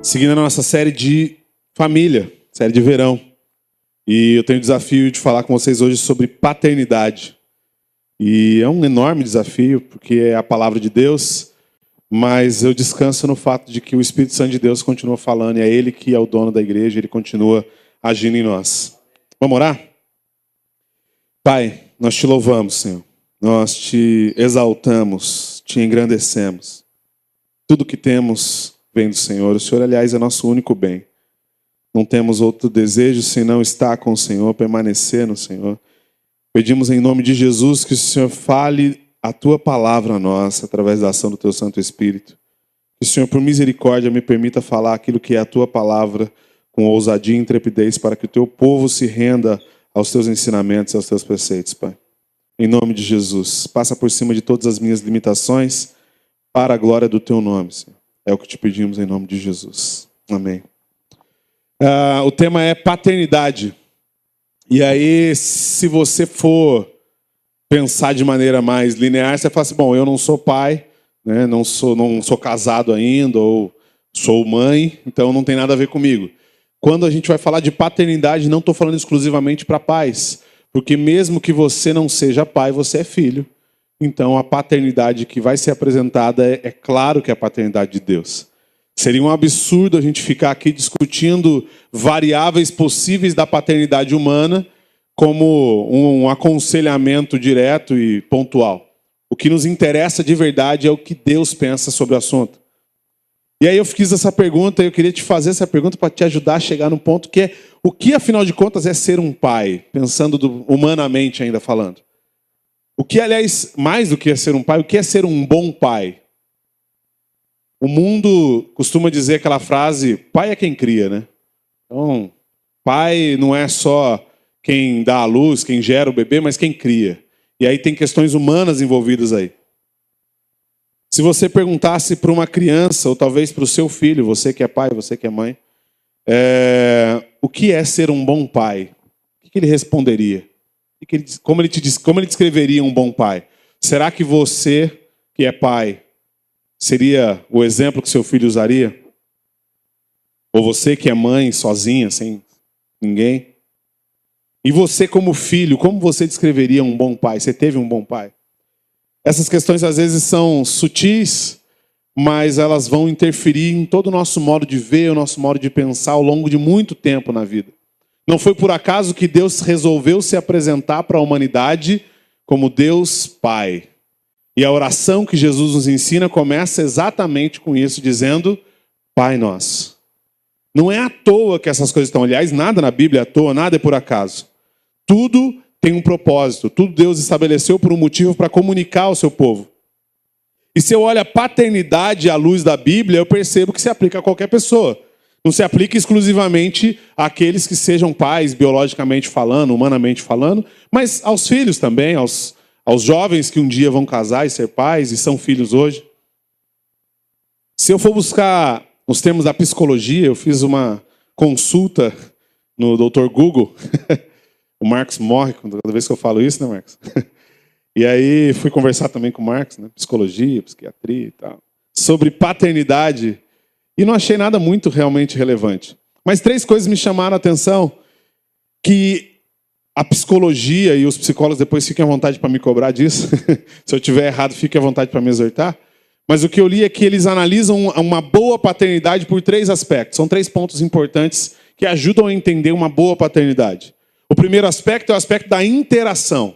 Seguindo a nossa série de família, série de verão. E eu tenho o desafio de falar com vocês hoje sobre paternidade. E é um enorme desafio, porque é a palavra de Deus, mas eu descanso no fato de que o Espírito Santo de Deus continua falando, e é Ele que é o dono da igreja, Ele continua agindo em nós. Vamos orar? Pai, nós te louvamos, Senhor. Nós te exaltamos, te engrandecemos. Tudo que temos vem do Senhor. O Senhor, aliás, é nosso único bem. Não temos outro desejo senão estar com o Senhor, permanecer no Senhor. Pedimos em nome de Jesus que o Senhor fale a Tua palavra a nós, através da ação do Teu Santo Espírito. Que o Senhor, por misericórdia, me permita falar aquilo que é a Tua palavra com ousadia e intrepidez, para que o Teu povo se renda aos Teus ensinamentos e aos Teus preceitos, Pai. Em nome de Jesus, passa por cima de todas as minhas limitações, para a glória do Teu nome, Senhor. É o que te pedimos em nome de Jesus. Amém. O tema é paternidade. E aí, se você for pensar de maneira mais linear, você fala assim, bom, eu não sou pai, né? não sou casado ainda, ou sou mãe, então não tem nada a ver comigo. Quando a gente vai falar de paternidade, não estou falando exclusivamente para pais, porque mesmo que você não seja pai, você é filho. Então a paternidade que vai ser apresentada é claro que é a paternidade de Deus. Seria um absurdo a gente ficar aqui discutindo variáveis possíveis da paternidade humana como um aconselhamento direto e pontual. O que nos interessa de verdade é o que Deus pensa sobre o assunto. E aí eu fiz essa pergunta e eu queria te fazer essa pergunta para te ajudar a chegar num ponto que é o que, afinal de contas, é ser um pai, pensando humanamente ainda falando. O que, aliás, mais do que é ser um pai, o que é ser um bom pai? O mundo costuma dizer aquela frase, pai é quem cria, né? Então, pai não é só quem dá a luz, quem gera o bebê, mas quem cria. E aí tem questões humanas envolvidas aí. Se você perguntasse para uma criança, ou talvez para o seu filho, você que é pai, você que é mãe, o que é ser um bom pai? O que ele responderia? Como ele descreveria um bom pai? Será que você, que é pai, seria o exemplo que seu filho usaria? Ou você que é mãe, sozinha, sem ninguém? E você como filho, como você descreveria um bom pai? Você teve um bom pai? Essas questões às vezes são sutis, mas elas vão interferir em todo o nosso modo de ver, o nosso modo de pensar ao longo de muito tempo na vida. Não foi por acaso que Deus resolveu se apresentar para a humanidade como Deus Pai. E a oração que Jesus nos ensina começa exatamente com isso, dizendo, Pai Nosso. Não é à toa que essas coisas estão. Aliás, nada na Bíblia é à toa, nada é por acaso. Tudo tem um propósito, tudo Deus estabeleceu por um motivo para comunicar ao seu povo. E se eu olho a paternidade à luz da Bíblia, eu percebo que se aplica a qualquer pessoa. Não se aplica exclusivamente àqueles que sejam pais, biologicamente falando, humanamente falando, mas aos filhos também, aos jovens que um dia vão casar e ser pais e são filhos hoje. Se eu for buscar os termos da psicologia, eu fiz uma consulta no Dr. Google. O Marcos morre toda vez que eu falo isso, né, Marcos? E aí fui conversar também com o Marcos, né? Psicologia, psiquiatria e tal, sobre paternidade. E não achei nada muito realmente relevante. Mas 3 coisas me chamaram a atenção, que a psicologia e os psicólogos depois fiquem à vontade para me cobrar disso. Se eu estiver errado, fiquem à vontade para me exortar. Mas o que eu li é que eles analisam uma boa paternidade por 3 aspectos. São 3 pontos importantes que ajudam a entender uma boa paternidade. O primeiro aspecto é o aspecto da interação.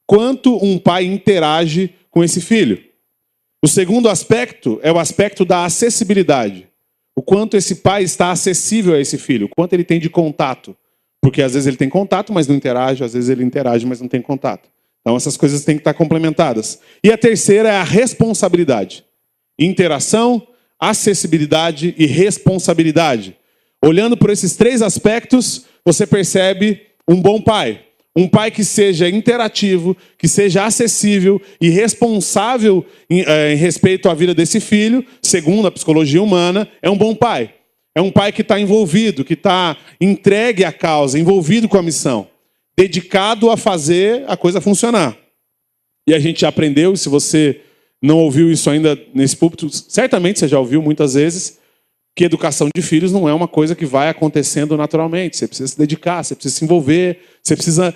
Quanto um pai interage com esse filho. O segundo aspecto é o aspecto da acessibilidade. O quanto esse pai está acessível a esse filho, o quanto ele tem de contato. Porque às vezes ele tem contato, mas não interage, às vezes ele interage, mas não tem contato. Então essas coisas têm que estar complementadas. E a terceira é a responsabilidade. Interação, acessibilidade e responsabilidade. Olhando por esses 3 aspectos, você percebe um bom pai. Um pai que seja interativo, que seja acessível e responsável em respeito à vida desse filho, segundo a psicologia humana, é um bom pai. É um pai que está envolvido, que está entregue à causa, envolvido com a missão, dedicado a fazer a coisa funcionar. E a gente já aprendeu, se você não ouviu isso ainda nesse púlpito, certamente você já ouviu muitas vezes, que educação de filhos não é uma coisa que vai acontecendo naturalmente. Você precisa se dedicar, você precisa se envolver, você precisa...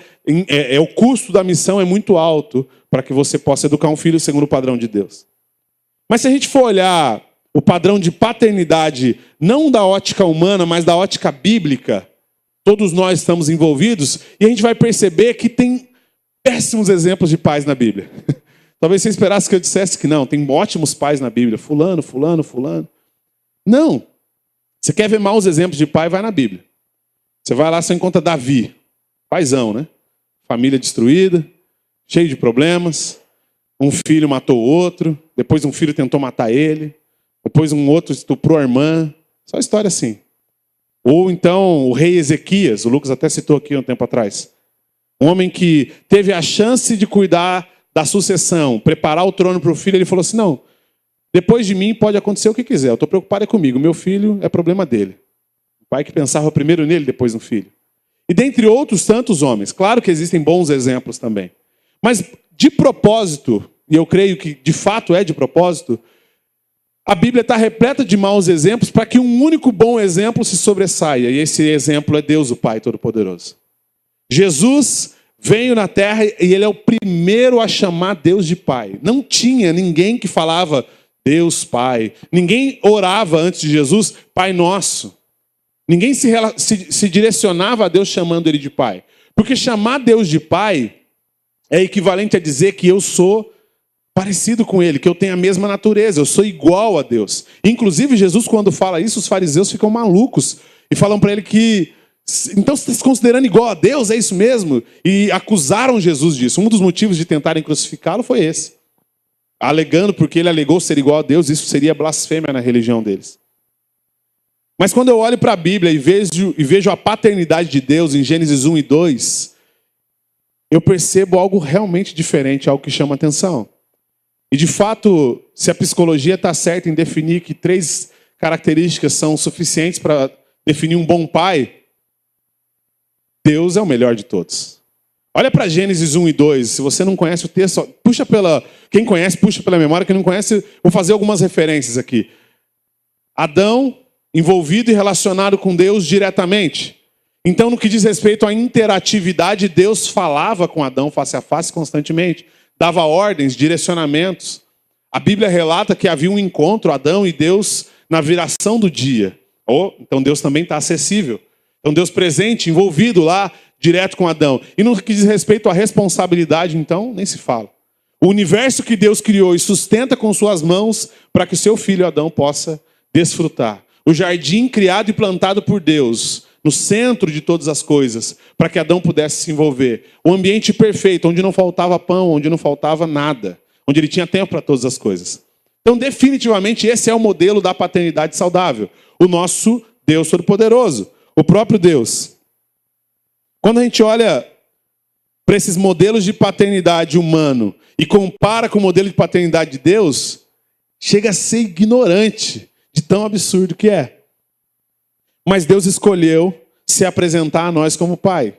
o custo da missão é muito alto para que você possa educar um filho segundo o padrão de Deus. Mas se a gente for olhar o padrão de paternidade, não da ótica humana, mas da ótica bíblica, todos nós estamos envolvidos, e a gente vai perceber que tem péssimos exemplos de pais na Bíblia. Talvez você esperasse que eu dissesse que não, tem ótimos pais na Bíblia, fulano, fulano, fulano. Não. Você quer ver maus exemplos de pai, vai na Bíblia. Você vai lá, você encontra Davi, paizão, né? Família destruída, cheio de problemas, um filho matou o outro, depois um filho tentou matar ele, depois um outro estuprou a irmã, só história assim. Ou então o rei Ezequias, o Lucas até citou aqui um tempo atrás. Um homem que teve a chance de cuidar da sucessão, preparar o trono para o filho, ele falou assim, não, depois de mim pode acontecer o que quiser, eu estou preocupado comigo, meu filho é problema dele. O pai que pensava primeiro nele, depois no filho. E dentre outros tantos homens, claro que existem bons exemplos também. Mas de propósito, e eu creio que de fato é de propósito, a Bíblia está repleta de maus exemplos para que um único bom exemplo se sobressaia. E esse exemplo é Deus, o Pai Todo-Poderoso. Jesus veio na terra e ele é o primeiro a chamar Deus de Pai. Não tinha ninguém que falava Deus Pai. Ninguém orava antes de Jesus, Pai Nosso. Ninguém se direcionava a Deus chamando ele de Pai. Porque chamar Deus de Pai é equivalente a dizer que eu sou parecido com ele, que eu tenho a mesma natureza, eu sou igual a Deus. Inclusive, Jesus, quando fala isso, os fariseus ficam malucos e falam para ele que, então você está se considerando igual a Deus, é isso mesmo? E acusaram Jesus disso. Um dos motivos de tentarem crucificá-lo foi esse. Alegando, porque ele alegou ser igual a Deus, isso seria blasfêmia na religião deles. Mas quando eu olho para a Bíblia e vejo a paternidade de Deus em Gênesis 1 e 2, eu percebo algo realmente diferente, algo que chama atenção. E de fato, se a psicologia está certa em definir que 3 características são suficientes para definir um bom pai, Deus é o melhor de todos. Olha para Gênesis 1 e 2. Se você não conhece o texto, quem conhece, puxa pela memória. Quem não conhece, vou fazer algumas referências aqui. Adão, envolvido e relacionado com Deus diretamente. Então, no que diz respeito à interatividade, Deus falava com Adão face a face constantemente. Dava ordens, direcionamentos. A Bíblia relata que havia um encontro, Adão e Deus, na viração do dia. Então Deus também está acessível. Então Deus presente, envolvido lá, direto com Adão. E no que diz respeito à responsabilidade, então, nem se fala. O universo que Deus criou e sustenta com suas mãos para que o seu filho Adão possa desfrutar. O jardim criado e plantado por Deus, no centro de todas as coisas, para que Adão pudesse se envolver. O ambiente perfeito, onde não faltava pão, onde não faltava nada. Onde ele tinha tempo para todas as coisas. Então, definitivamente, esse é o modelo da paternidade saudável. O nosso Deus Todo-Poderoso. O próprio Deus. Quando a gente olha para esses modelos de paternidade humano e compara com o modelo de paternidade de Deus, chega a ser ignorante de tão absurdo que é. Mas Deus escolheu se apresentar a nós como Pai.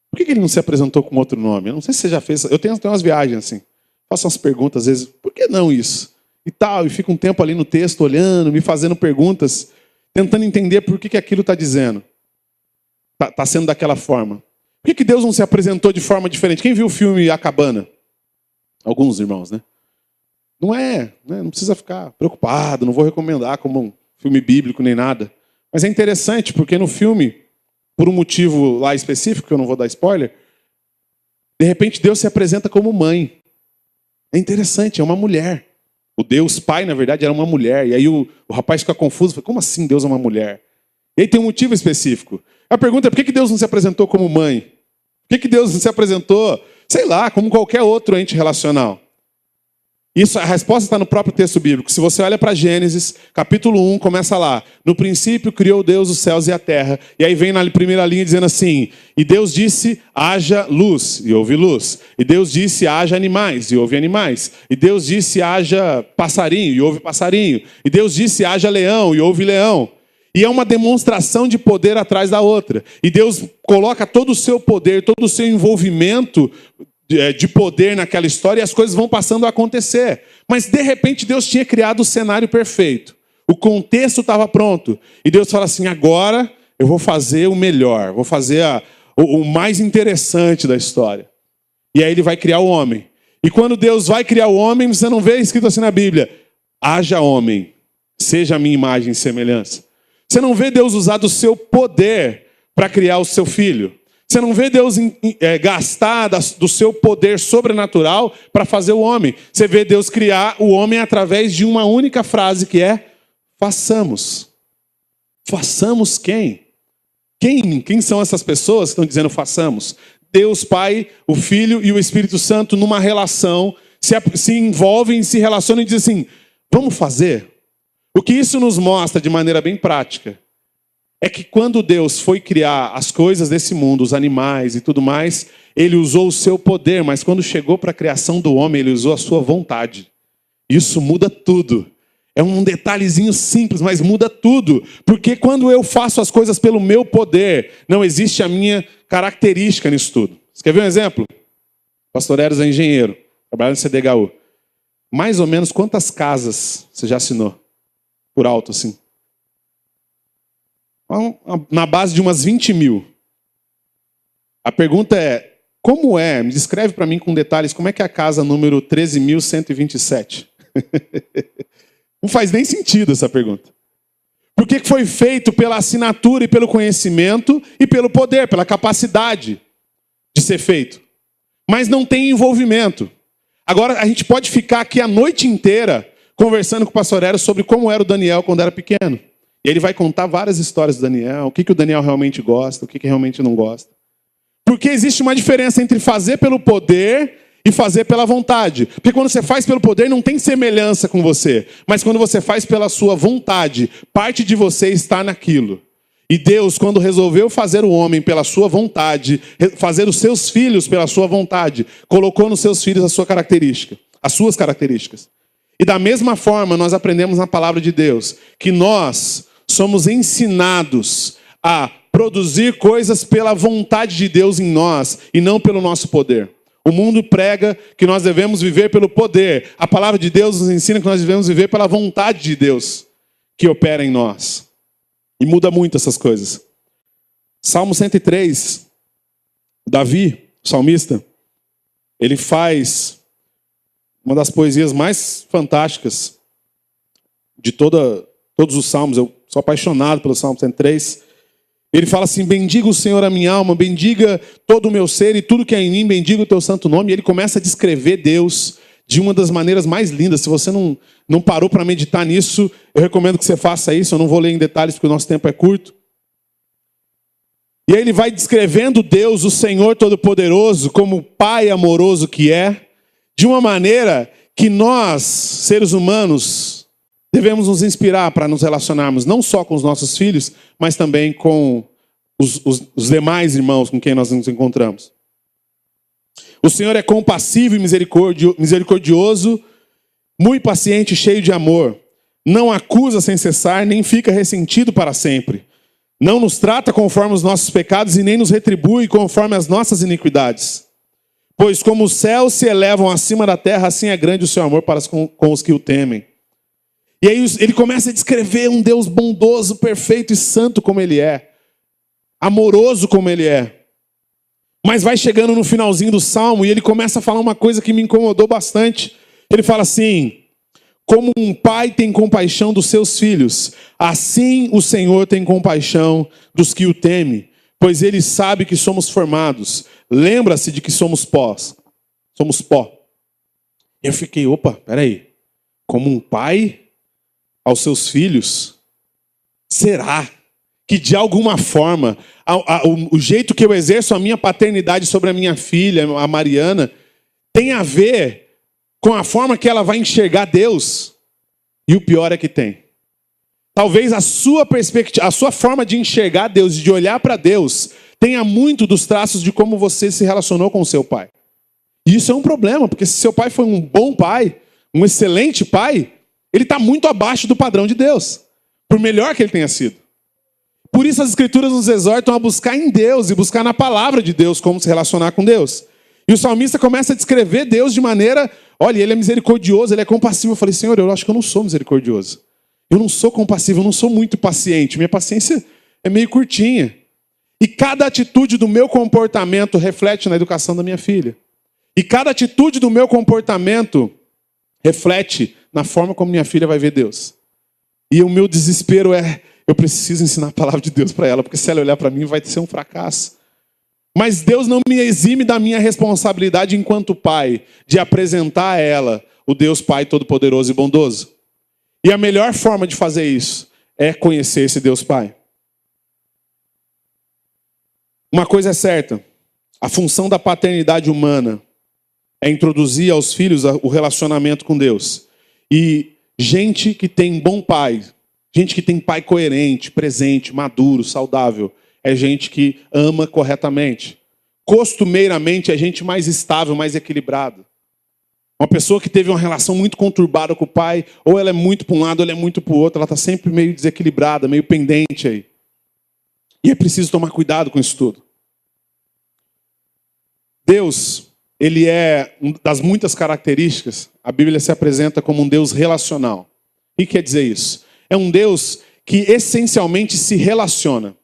Por que ele não se apresentou com outro nome? Eu não sei se você já fez. Eu tenho umas viagens assim. Faço umas perguntas às vezes. Por que não isso? E tal. E fico um tempo ali no texto olhando, me fazendo perguntas, tentando entender por que aquilo está dizendo. Está sendo daquela forma. Por que Deus não se apresentou de forma diferente? Quem viu o filme A Cabana? Alguns irmãos, né? Não é, né? Não precisa ficar preocupado. Não vou recomendar como um filme bíblico nem nada. Mas é interessante, porque no filme, por um motivo lá específico, que eu não vou dar spoiler, de repente Deus se apresenta como mãe. É interessante, é uma mulher. O Deus Pai, na verdade, era uma mulher. E aí o rapaz fica confuso, fala, como assim Deus é uma mulher? E aí tem um motivo específico. A pergunta é, por que Deus não se apresentou como mãe? Por que Deus não se apresentou, sei lá, como qualquer outro ente relacional? Isso, a resposta está no próprio texto bíblico. Se você olha para Gênesis, capítulo 1, começa lá. No princípio criou Deus os céus e a terra. E aí vem na primeira linha dizendo assim, e Deus disse, haja luz, e houve luz. E Deus disse, haja animais, e houve animais. E Deus disse, haja passarinho, e houve passarinho. E Deus disse, haja leão, e houve leão. E é uma demonstração de poder atrás da outra. E Deus coloca todo o seu poder, todo o seu envolvimento de poder naquela história e as coisas vão passando a acontecer. Mas, de repente, Deus tinha criado o cenário perfeito. O contexto estava pronto. E Deus fala assim, agora eu vou fazer o melhor, vou fazer o mais interessante da história. E aí ele vai criar o homem. E quando Deus vai criar o homem, você não vê escrito assim na Bíblia, haja homem, seja a minha imagem e semelhança. Você não vê Deus usar do seu poder para criar o seu filho. Você não vê Deus gastar do seu poder sobrenatural para fazer o homem. Você vê Deus criar o homem através de uma única frase que é, façamos. Façamos quem? Quem são essas pessoas que estão dizendo façamos? Deus Pai, o Filho e o Espírito Santo numa relação, se envolvem, se relacionam e dizem assim, vamos fazer? O que isso nos mostra de maneira bem prática é que quando Deus foi criar as coisas desse mundo, os animais e tudo mais, ele usou o seu poder, mas quando chegou para a criação do homem, ele usou a sua vontade. Isso muda tudo. É um detalhezinho simples, mas muda tudo. Porque quando eu faço as coisas pelo meu poder, não existe a minha característica nisso tudo. Você quer ver um exemplo? O pastor Eros é engenheiro, trabalha no CDHU. Mais ou menos quantas casas você já assinou? Por alto, assim. Na base de umas 20 mil. A pergunta é, como é? Me descreve para mim com detalhes, como é que é a casa número 13.127? Não faz nem sentido essa pergunta. Porque foi feito pela assinatura e pelo conhecimento e pelo poder, pela capacidade de ser feito. Mas não tem envolvimento. Agora, a gente pode ficar aqui a noite inteira conversando com o pastor Eros sobre como era o Daniel quando era pequeno. E ele vai contar várias histórias do Daniel, o que o Daniel realmente gosta, o que realmente não gosta. Porque existe uma diferença entre fazer pelo poder e fazer pela vontade. Porque quando você faz pelo poder, não tem semelhança com você. Mas quando você faz pela sua vontade, parte de você está naquilo. E Deus, quando resolveu fazer o homem pela sua vontade, fazer os seus filhos pela sua vontade, colocou nos seus filhos a sua característica, as suas características. E da mesma forma, nós aprendemos na palavra de Deus, que nós somos ensinados a produzir coisas pela vontade de Deus em nós e não pelo nosso poder. O mundo prega que nós devemos viver pelo poder. A palavra de Deus nos ensina que nós devemos viver pela vontade de Deus que opera em nós. E muda muito essas coisas. Salmo 103, Davi, o salmista, ele faz uma das poesias mais fantásticas de todos os salmos. Eu sou apaixonado pelo Salmo 103. Ele fala assim, bendiga o Senhor a minha alma, bendiga todo o meu ser e tudo que é em mim, bendiga o teu santo nome. E ele começa a descrever Deus de uma das maneiras mais lindas. Se você não parou para meditar nisso, eu recomendo que você faça isso. Eu não vou ler em detalhes porque o nosso tempo é curto. E aí ele vai descrevendo Deus, o Senhor Todo-Poderoso, como o Pai amoroso que é, de uma maneira que nós, seres humanos, devemos nos inspirar para nos relacionarmos não só com os nossos filhos, mas também com os demais irmãos com quem nós nos encontramos. O Senhor é compassivo e misericordioso, muito paciente e cheio de amor. Não acusa sem cessar, nem fica ressentido para sempre. Não nos trata conforme os nossos pecados e nem nos retribui conforme as nossas iniquidades. Pois como os céus se elevam acima da terra, assim é grande o seu amor para com os que o temem. E aí ele começa a descrever um Deus bondoso, perfeito e santo como ele é. Amoroso como ele é. Mas vai chegando no finalzinho do Salmo e ele começa a falar uma coisa que me incomodou bastante. Ele fala assim, como um pai tem compaixão dos seus filhos, assim o Senhor tem compaixão dos que o temem, pois ele sabe que somos formados. Lembra-se de que somos pó. Somos pó. Eu fiquei, opa, peraí. Como um pai aos seus filhos, será que de alguma forma, o jeito que eu exerço a minha paternidade sobre a minha filha, a Mariana, tem a ver com a forma que ela vai enxergar Deus? E o pior é que tem. Talvez a sua perspectiva, a sua forma de enxergar Deus, de olhar para Deus, tenha muito dos traços de como você se relacionou com o seu pai. E isso é um problema, porque se seu pai foi um bom pai, um excelente pai, ele está muito abaixo do padrão de Deus, por melhor que ele tenha sido. Por isso as Escrituras nos exortam a buscar em Deus e buscar na palavra de Deus como se relacionar com Deus. E o salmista começa a descrever Deus de maneira, olha, ele é misericordioso, ele é compassivo. Eu falei, Senhor, eu acho que eu não sou misericordioso. Eu não sou compassivo, eu não sou muito paciente. Minha paciência é meio curtinha. E cada atitude do meu comportamento reflete na educação da minha filha. E cada atitude do meu comportamento reflete na forma como minha filha vai ver Deus. E o meu desespero é, eu preciso ensinar a palavra de Deus para ela, porque se ela olhar para mim vai ser um fracasso. Mas Deus não me exime da minha responsabilidade enquanto pai, de apresentar a ela o Deus Pai Todo-Poderoso e Bondoso. E a melhor forma de fazer isso é conhecer esse Deus Pai. Uma coisa é certa, a função da paternidade humana é introduzir aos filhos o relacionamento com Deus. E gente que tem bom pai, gente que tem pai coerente, presente, maduro, saudável, é gente que ama corretamente. Costumeiramente é gente mais estável, mais equilibrada. Uma pessoa que teve uma relação muito conturbada com o pai, ou ela é muito para um lado, ou ela é muito para o outro, ela está sempre meio desequilibrada, meio pendente aí. E é preciso tomar cuidado com isso tudo. Deus, ele é, das muitas características, a Bíblia se apresenta como um Deus relacional. O que quer dizer isso? É um Deus que essencialmente se relaciona.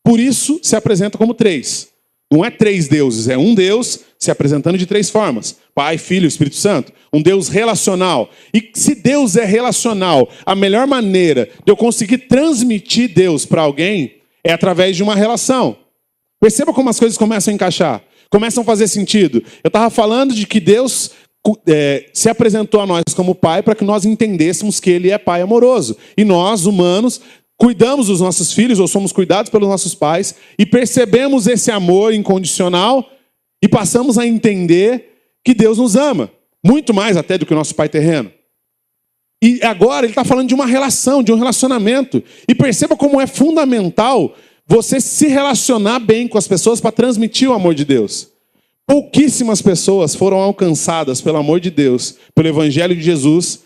Por isso se apresenta como três. Não é três deuses, é um Deus se apresentando de três formas. Pai, Filho e Espírito Santo. Um Deus relacional. E se Deus é relacional, a melhor maneira de eu conseguir transmitir Deus para alguém é através de uma relação. Perceba como as coisas começam a encaixar. Começam a fazer sentido. Eu estava falando de que Deus se apresentou a nós como Pai para que nós entendêssemos que Ele é Pai amoroso. E nós, humanos, cuidamos dos nossos filhos, ou somos cuidados pelos nossos pais, e percebemos esse amor incondicional e passamos a entender que Deus nos ama. Muito mais até do que o nosso pai terreno. E agora ele está falando de uma relação, de um relacionamento. E perceba como é fundamental você se relacionar bem com as pessoas para transmitir o amor de Deus. Pouquíssimas pessoas foram alcançadas pelo amor de Deus, pelo Evangelho de Jesus,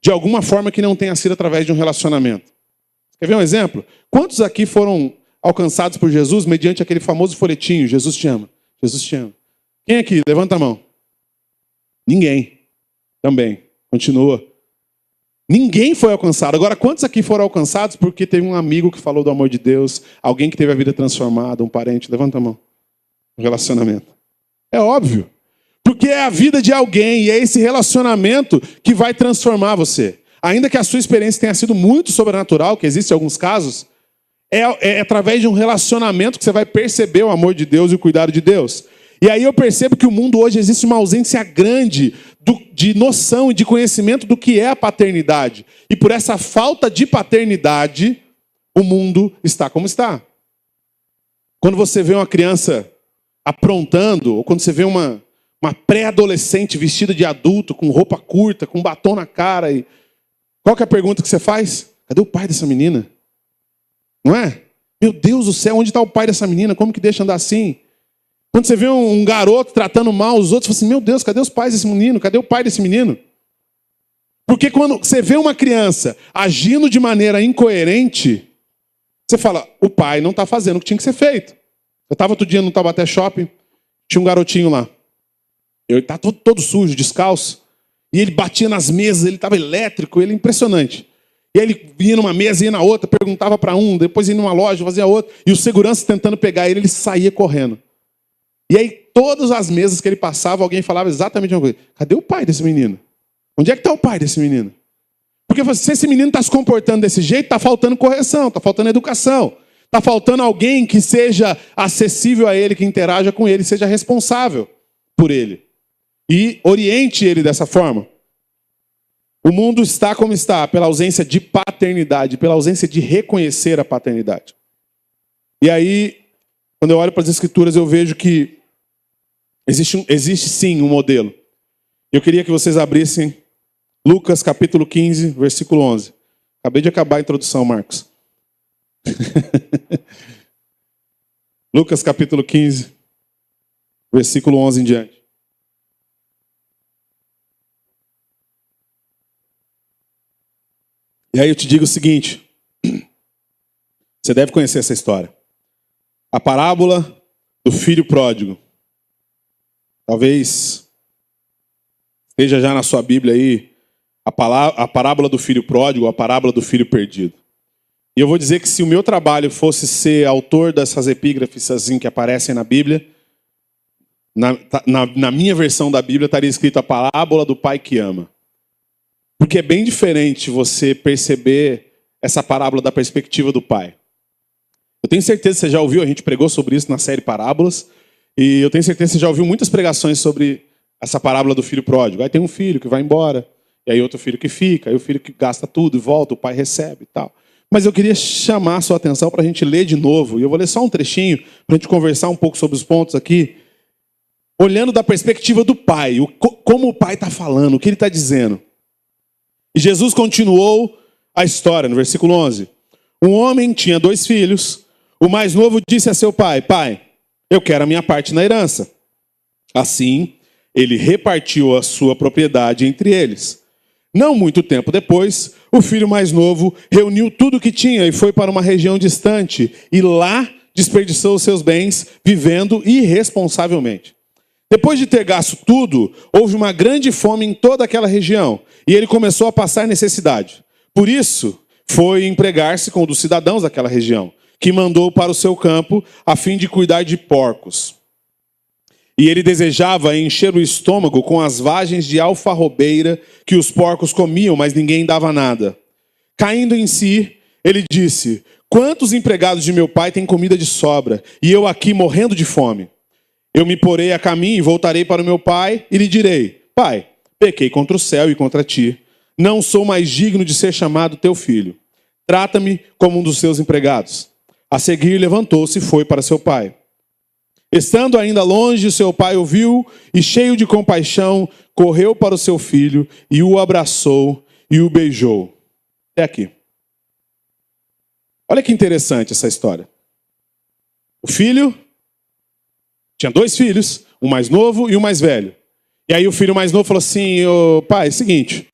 de alguma forma que não tenha sido através de um relacionamento. Quer ver um exemplo? Quantos aqui foram alcançados por Jesus mediante aquele famoso folhetinho, Jesus te ama, Jesus te ama? Quem aqui? Levanta a mão. Ninguém. Também. Continua. Ninguém foi alcançado. Agora, quantos aqui foram alcançados porque teve um amigo que falou do amor de Deus, alguém que teve a vida transformada, um parente? Levanta a mão. Um relacionamento. É óbvio. Porque é a vida de alguém e é esse relacionamento que vai transformar você. Ainda que a sua experiência tenha sido muito sobrenatural, que existem alguns casos, é através de um relacionamento que você vai perceber o amor de Deus e o cuidado de Deus. E aí eu percebo que o mundo hoje existe uma ausência grande de noção e de conhecimento do que é a paternidade. E por essa falta de paternidade, o mundo está como está. Quando você vê uma criança aprontando, ou quando você vê uma pré-adolescente vestida de adulto, com roupa curta, com batom na cara, e qual que é a pergunta que você faz? Cadê o pai dessa menina? Não é? Meu Deus do céu, onde está o pai dessa menina? Como que deixa andar assim? Quando você vê um garoto tratando mal os outros, você fala assim, meu Deus, cadê os pais desse menino? Cadê o pai desse menino? Porque quando você vê uma criança agindo de maneira incoerente, você fala, o pai não está fazendo o que tinha que ser feito. Eu estava outro dia no Taubaté Shopping, tinha um garotinho lá. Ele está todo sujo, descalço. E ele batia nas mesas, ele estava elétrico, ele impressionante. E aí ele vinha numa mesa, ia na outra, perguntava para um, depois ia numa loja, fazia outra. E o segurança tentando pegar ele saía correndo. E aí todas as mesas que ele passava, alguém falava exatamente a mesma coisa. Cadê o pai desse menino? Onde é que está o pai desse menino? Porque se esse menino está se comportando desse jeito, está faltando correção, está faltando educação. Está faltando alguém que seja acessível a ele, que interaja com ele, seja responsável por ele. E oriente ele dessa forma. O mundo está como está, pela ausência de paternidade, pela ausência de reconhecer a paternidade. E aí, quando eu olho para as Escrituras, eu vejo que existe sim um modelo. Eu queria que vocês abrissem Lucas capítulo 15, versículo 11. Acabei de acabar a introdução, Marcos. Lucas capítulo 15, versículo 11 em diante. E aí eu te digo o seguinte, você deve conhecer essa história. A parábola do filho pródigo. Talvez esteja já na sua Bíblia aí A parábola do filho pródigo, a parábola do filho perdido. E eu vou dizer que se o meu trabalho fosse ser autor dessas epígrafes assim, que aparecem na Bíblia, na minha versão da Bíblia estaria escrito a parábola do pai que ama. Porque é bem diferente você perceber essa parábola da perspectiva do pai. Eu tenho certeza que você já ouviu, a gente pregou sobre isso na série Parábolas, e eu tenho certeza que você já ouviu muitas pregações sobre essa parábola do filho pródigo. Aí tem um filho que vai embora, e aí outro filho que fica, aí o filho que gasta tudo e volta, o pai recebe e tal. Mas eu queria chamar a sua atenção para a gente ler de novo, e eu vou ler só um trechinho para a gente conversar um pouco sobre os pontos aqui, olhando da perspectiva do pai, como o pai está falando, o que ele está dizendo. E Jesus continuou a história, no versículo 11. Um homem tinha 2 filhos. O mais novo disse a seu pai: Pai, eu quero a minha parte na herança. Assim, ele repartiu a sua propriedade entre eles. Não muito tempo depois, o filho mais novo reuniu tudo o que tinha e foi para uma região distante. E lá desperdiçou os seus bens, vivendo irresponsavelmente. Depois de ter gasto tudo, houve uma grande fome em toda aquela região, e ele começou a passar necessidade. Por isso, foi empregar-se com um dos cidadãos daquela região, que mandou para o seu campo a fim de cuidar de porcos. E ele desejava encher o estômago com as vagens de alfarrobeira que os porcos comiam, mas ninguém dava nada. Caindo em si, ele disse: Quantos empregados de meu pai têm comida de sobra, e eu aqui morrendo de fome? Eu me porei a caminho e voltarei para o meu pai e lhe direi: Pai, pequei contra o céu e contra ti. Não sou mais digno de ser chamado teu filho. Trata-me como um dos seus empregados. A seguir levantou-se e foi para seu pai. Estando ainda longe, seu pai ouviu e, cheio de compaixão, correu para o seu filho e o abraçou e o beijou. Até aqui. Olha que interessante essa história. O filho tinha 2 filhos, um mais novo e um mais velho. E aí o filho mais novo falou assim: pai, é o seguinte,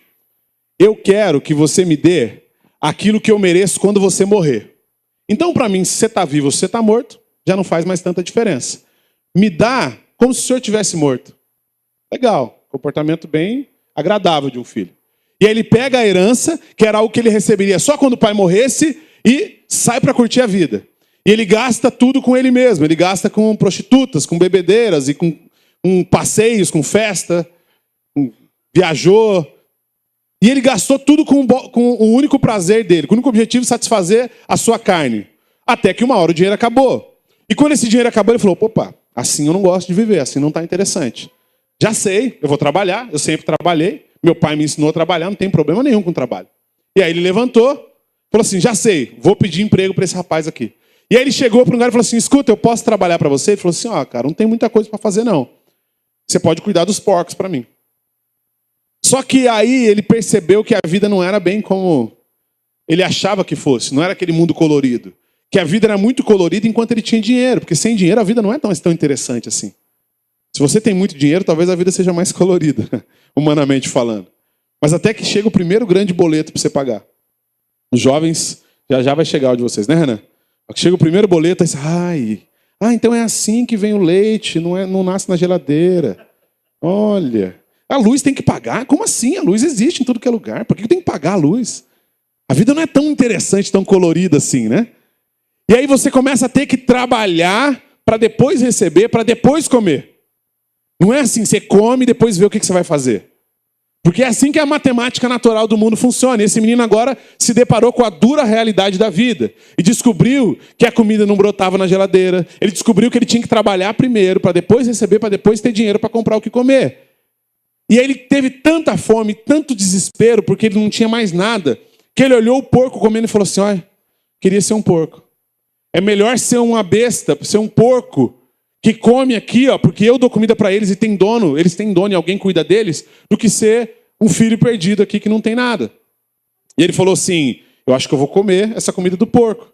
eu quero que você me dê aquilo que eu mereço quando você morrer. Então, para mim, se você está vivo ou se você está morto, já não faz mais tanta diferença. Me dá como se o senhor tivesse morto. Legal, comportamento bem agradável de um filho. E aí ele pega a herança, que era algo que ele receberia só quando o pai morresse, e sai para curtir a vida. E ele gasta tudo com ele mesmo. Ele gasta com prostitutas, com bebedeiras, e com passeios, com festa. Viajou. E ele gastou tudo com o único prazer dele, com o único objetivo de satisfazer a sua carne. Até que uma hora o dinheiro acabou. E quando esse dinheiro acabou, ele falou: opa, assim eu não gosto de viver, assim não está interessante. Já sei, eu vou trabalhar, eu sempre trabalhei. Meu pai me ensinou a trabalhar, não tem problema nenhum com o trabalho. E aí ele levantou, falou assim: já sei, vou pedir emprego para esse rapaz aqui. E aí ele chegou para um lugar e falou assim: escuta, eu posso trabalhar para você? Ele falou assim: cara, não tem muita coisa para fazer não. Você pode cuidar dos porcos para mim. Só que aí ele percebeu que a vida não era bem como ele achava que fosse. Não era aquele mundo colorido. Que a vida era muito colorida enquanto ele tinha dinheiro. Porque sem dinheiro a vida não é tão interessante assim. Se você tem muito dinheiro, talvez a vida seja mais colorida, humanamente falando. Mas até que chega o primeiro grande boleto para você pagar. Os jovens, já vai chegar o de vocês, né, Renan? Chega o primeiro boleto, aí você, então é assim que vem o leite, não nasce na geladeira. Olha, a luz tem que pagar? Como assim? A luz existe em tudo que é lugar. Por que tem que pagar a luz? A vida não é tão interessante, tão colorida assim, né? E aí você começa a ter que trabalhar para depois receber, para depois comer. Não é assim, você come e depois vê o que você vai fazer. Porque é assim que a matemática natural do mundo funciona. E esse menino agora se deparou com a dura realidade da vida. E descobriu que a comida não brotava na geladeira. Ele descobriu que ele tinha que trabalhar primeiro, para depois receber, para depois ter dinheiro para comprar o que comer. E aí ele teve tanta fome, tanto desespero, porque ele não tinha mais nada, que ele olhou o porco comendo e falou assim: olha, queria ser um porco. É melhor ser uma besta, ser um porco, que come aqui, porque eu dou comida para eles e tem dono, eles têm dono e alguém cuida deles, do que ser um filho perdido aqui que não tem nada. E ele falou assim: eu acho que eu vou comer essa comida do porco.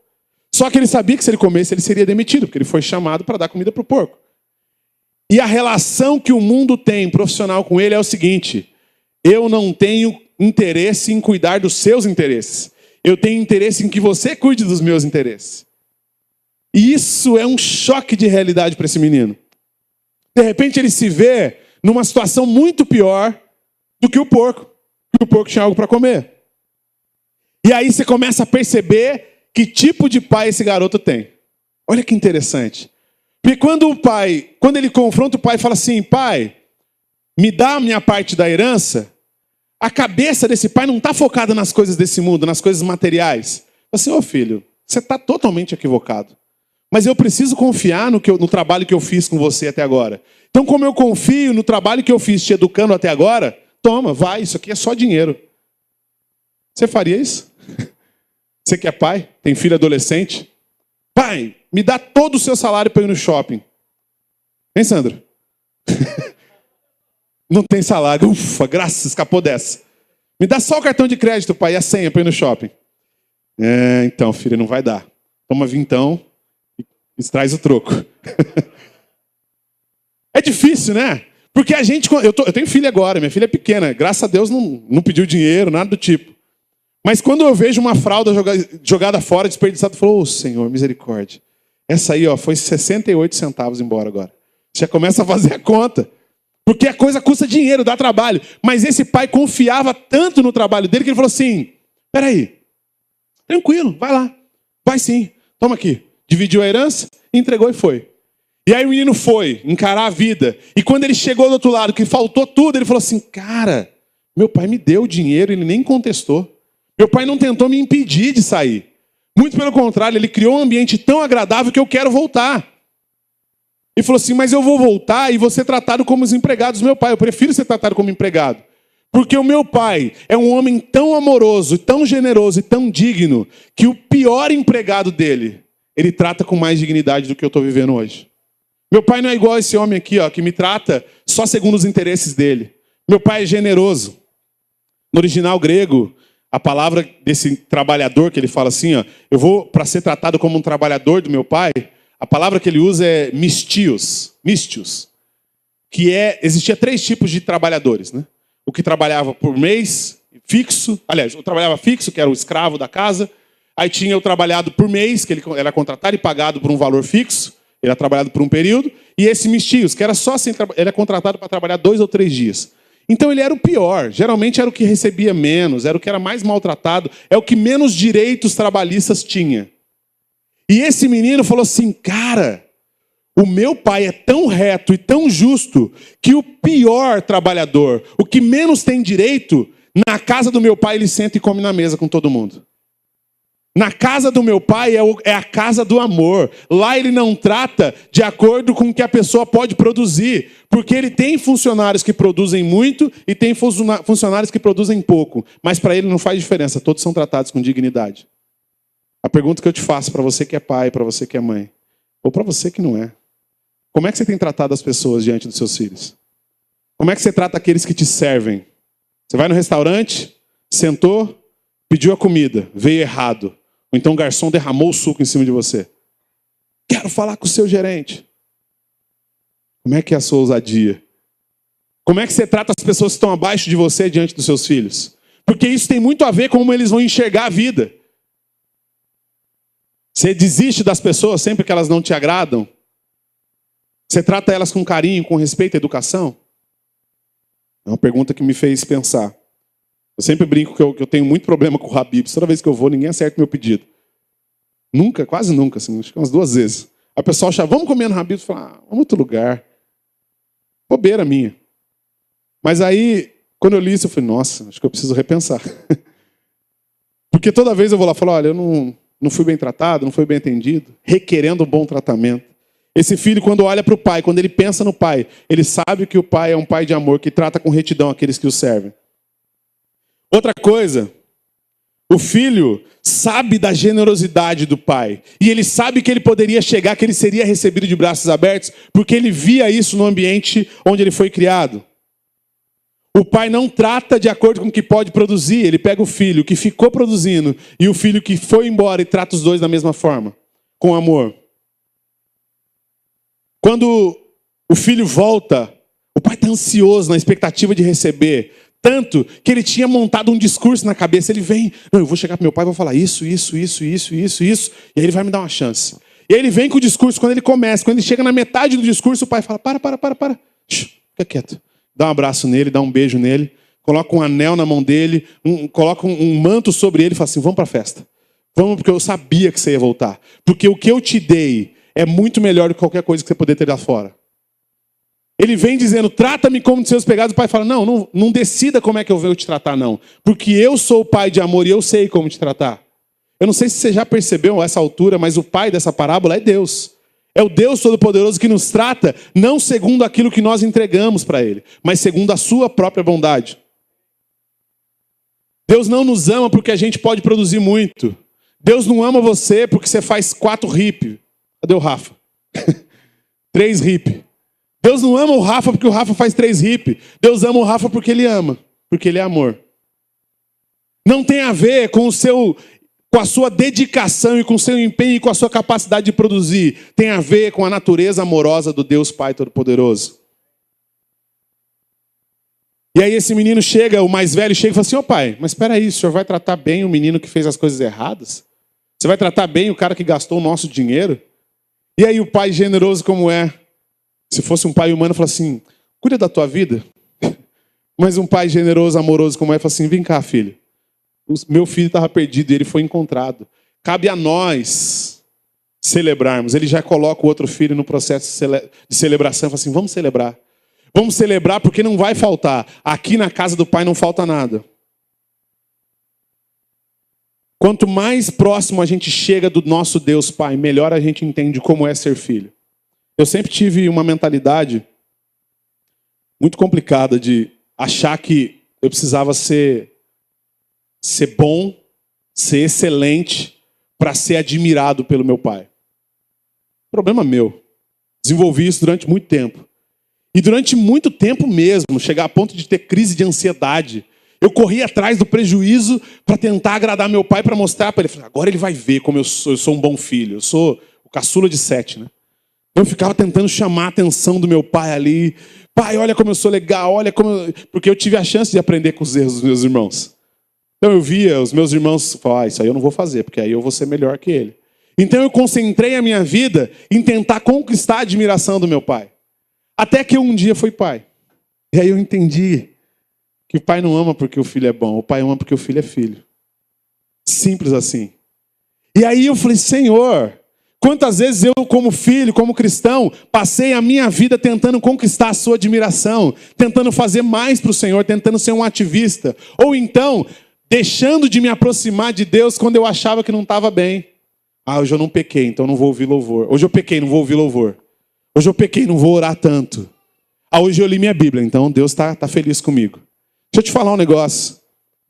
Só que ele sabia que se ele comesse, ele seria demitido, porque ele foi chamado para dar comida para o porco. E a relação que o mundo tem profissional com ele é o seguinte: eu não tenho interesse em cuidar dos seus interesses. Eu tenho interesse em que você cuide dos meus interesses. E isso é um choque de realidade para esse menino. De repente ele se vê numa situação muito pior do que o porco. e o porco tinha algo para comer. E aí você começa a perceber que tipo de pai esse garoto tem. Olha que interessante. Porque quando ele confronta o pai e fala assim, pai, me dá a minha parte da herança, a cabeça desse pai não está focada nas coisas desse mundo, nas coisas materiais. Assim, ô filho, você está totalmente equivocado. Mas eu preciso confiar no trabalho que eu fiz com você até agora. Então, como eu confio no trabalho que eu fiz te educando até agora, toma, vai, isso aqui é só dinheiro. Você faria isso? Você que é pai, tem filho adolescente? Pai, me dá todo o seu salário para ir no shopping. Hein, Sandro? Não tem salário. Ufa, graças, escapou dessa. Me dá só o cartão de crédito, pai, e a senha para ir no shopping. Então, filho, não vai dar. Toma vintão e traz o troco. É difícil, né? Porque a gente... Eu tenho filha agora, minha filha é pequena. Graças a Deus não pediu dinheiro, nada do tipo. Mas quando eu vejo uma fralda jogada fora, desperdiçada, eu falo, Senhor, misericórdia. Essa aí, foi 68 centavos embora agora. Você já começa a fazer a conta. Porque a coisa custa dinheiro, dá trabalho. Mas esse pai confiava tanto no trabalho dele que ele falou assim, peraí, tranquilo, vai lá. Vai sim, toma aqui. Dividiu a herança, entregou e foi. E aí o menino foi encarar a vida. E quando ele chegou do outro lado, que faltou tudo, ele falou assim, cara, meu pai me deu o dinheiro, ele nem contestou. Meu pai não tentou me impedir de sair. Muito pelo contrário, ele criou um ambiente tão agradável que eu quero voltar. E falou assim, mas eu vou voltar e vou ser tratado como os empregados do meu pai. Eu prefiro ser tratado como empregado. Porque o meu pai é um homem tão amoroso, tão generoso e tão digno, que o pior empregado dele, ele trata com mais dignidade do que eu estou vivendo hoje. Meu pai não é igual esse homem aqui, que me trata só segundo os interesses dele. Meu pai é generoso. No original grego, a palavra desse trabalhador, que ele fala assim, eu vou para ser tratado como um trabalhador do meu pai, a palavra que ele usa é mistios, que existia 3 tipos de trabalhadores, né? O que trabalhava por mês, fixo, aliás, o trabalhava fixo, que era o escravo da casa, aí tinha o trabalhado por mês, que ele era contratado e pagado por um valor fixo, ele era trabalhado por um período, e esse mistios, que era só assim, ele era contratado para trabalhar 2 ou 3 dias. Então ele era o pior, geralmente era o que recebia menos, era o que era mais maltratado, é o que menos direitos trabalhistas tinha. E esse menino falou assim, cara, o meu pai é tão reto e tão justo que o pior trabalhador, o que menos tem direito, na casa do meu pai ele senta e come na mesa com todo mundo. Na casa do meu pai é a casa do amor. Lá ele não trata de acordo com o que a pessoa pode produzir. Porque ele tem funcionários que produzem muito e tem funcionários que produzem pouco. Mas para ele não faz diferença. Todos são tratados com dignidade. A pergunta que eu te faço para você que é pai, para você que é mãe, ou para você que não é. Como é que você tem tratado as pessoas diante dos seus filhos? Como é que você trata aqueles que te servem? Você vai no restaurante, sentou, pediu a comida, veio errado. Ou então o garçom derramou o suco em cima de você. Quero falar com o seu gerente. Como é que é a sua ousadia? Como é que você trata as pessoas que estão abaixo de você diante dos seus filhos? Porque isso tem muito a ver com como eles vão enxergar a vida. Você desiste das pessoas sempre que elas não te agradam? Você trata elas com carinho, com respeito à educação? É uma pergunta que me fez pensar. Eu sempre brinco que eu tenho muito problema com o Habib's. Toda vez que eu vou, ninguém acerta meu pedido. Nunca, quase nunca, assim, acho que umas 2 vezes. A pessoa chama, vamos comer no Habib's? Eu falo, vamos em outro lugar. Bobeira minha. Mas aí, quando eu li isso, eu falei, nossa, acho que eu preciso repensar. Porque toda vez eu vou lá e falo, olha, eu não fui bem tratado, não fui bem atendido, requerendo um bom tratamento. Esse filho, quando olha para o pai, quando ele pensa no pai, ele sabe que o pai é um pai de amor, que trata com retidão aqueles que o servem. Outra coisa, o filho sabe da generosidade do pai. E ele sabe que ele poderia chegar, que ele seria recebido de braços abertos, porque ele via isso no ambiente onde ele foi criado. O pai não trata de acordo com o que pode produzir. Ele pega o filho que ficou produzindo e o filho que foi embora e trata os dois da mesma forma, com amor. Quando o filho volta, o pai está ansioso, na expectativa de receber. Tanto que ele tinha montado um discurso na cabeça. Ele vem, não, eu vou chegar para meu pai e vou falar isso. E aí ele vai me dar uma chance. E aí ele vem com o discurso, quando ele começa, quando ele chega na metade do discurso, o pai fala, para. Fica quieto. Dá um abraço nele, dá um beijo nele. coloca um anel na mão dele, coloca um manto sobre ele e fala assim, vamos para a festa. Vamos, porque eu sabia que você ia voltar. Porque o que eu te dei é muito melhor do que qualquer coisa que você poder ter lá fora. Ele vem dizendo, trata-me como de seus pecados. O pai fala, não decida como é que eu venho te tratar, não. Porque eu sou o pai de amor e eu sei como te tratar. Eu não sei se você já percebeu a essa altura, mas o pai dessa parábola é Deus. É o Deus Todo-Poderoso que nos trata, não segundo aquilo que nós entregamos para Ele, mas segundo a sua própria bondade. Deus não nos ama porque a gente pode produzir muito. Deus não ama você porque você faz 4 hip. Cadê o Rafa? 3 hip. Deus não ama o Rafa porque o Rafa faz 3 hip. Deus ama o Rafa porque ele ama, porque ele é amor. Não tem a ver com a sua dedicação e com o seu empenho e com a sua capacidade de produzir. Tem a ver com a natureza amorosa do Deus Pai Todo-Poderoso. E aí esse menino chega, o mais velho chega e fala assim, ô pai, mas espera aí, o senhor vai tratar bem o menino que fez as coisas erradas? Você vai tratar bem o cara que gastou o nosso dinheiro? E aí o pai generoso como é, se fosse um pai humano, fala assim, cuida da tua vida. Mas um pai generoso, amoroso como é, fala assim, vem cá, filho. Meu filho estava perdido e ele foi encontrado. Cabe a nós celebrarmos. Ele já coloca o outro filho no processo de celebração. Fala assim, vamos celebrar. Vamos celebrar porque não vai faltar. Aqui na casa do pai não falta nada. Quanto mais próximo a gente chega do nosso Deus Pai, melhor a gente entende como é ser filho. Eu sempre tive uma mentalidade muito complicada de achar que eu precisava ser bom, ser excelente, para ser admirado pelo meu pai. Problema meu. Desenvolvi isso durante muito tempo. E durante muito tempo mesmo, chegar a ponto de ter crise de ansiedade. Eu corri atrás do prejuízo para tentar agradar meu pai, para mostrar para ele. Agora ele vai ver como eu sou um bom filho. Eu sou o caçula de 7, né? Eu ficava tentando chamar a atenção do meu pai ali. Pai, olha como eu sou legal, olha como porque eu tive a chance de aprender com os erros dos meus irmãos. Então eu via os meus irmãos falar, isso aí eu não vou fazer, porque aí eu vou ser melhor que ele. Então eu concentrei a minha vida em tentar conquistar a admiração do meu pai. Até que eu um dia fui pai. E aí eu entendi que o pai não ama porque o filho é bom, o pai ama porque o filho é filho. Simples assim. E aí eu falei, Senhor, quantas vezes eu, como filho, como cristão, passei a minha vida tentando conquistar a sua admiração, tentando fazer mais para o Senhor, tentando ser um ativista. Ou então, deixando de me aproximar de Deus quando eu achava que não estava bem. Hoje eu não pequei, então não vou ouvir louvor. Hoje eu pequei, não vou ouvir louvor. Hoje eu pequei, não vou orar tanto. Hoje eu li minha Bíblia, então Deus está feliz comigo. Deixa eu te falar um negócio.